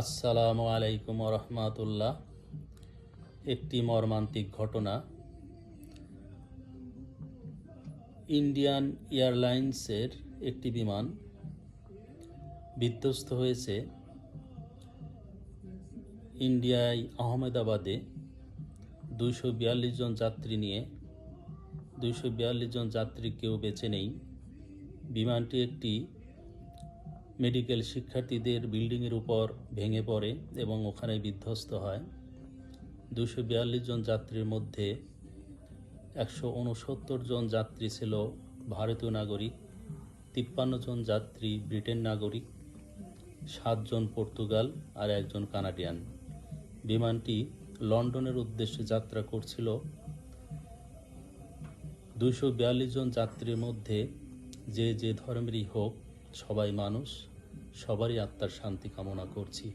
আসসালামু আলাইকুম রহমাতুল্লাহ। একটি মর্মান্তিক ঘটনা। ইন্ডিয়ান এয়ারলাইন্সের একটি বিমান বিধ্বস্ত হয়েছে ইন্ডিয়ায় আহমেদাবাদে 242 জন যাত্রী নিয়ে। 242 জন যাত্রী কেউ বেঁচে নেই। বিমানটি একটি মেডিকেল শিক্ষার্থীদের বিল্ডিংয়ের উপর ভেঙে পড়ে এবং ওখানে বিধ্বস্ত হয়। 242 জন যাত্রীর মধ্যে 169 জন যাত্রী ছিল ভারতীয় নাগরিক, 53 জন যাত্রী ব্রিটেন নাগরিক, 7 জন পর্তুগাল আর 1 জন কানাডিয়ান। বিমানটি লন্ডনের উদ্দেশ্যে যাত্রা করছিল। 242 জন যাত্রীর মধ্যে যে ধর্মেরই হোক, সবাই মানুষ, সবারই আত্মার শান্তি কামনা করছি।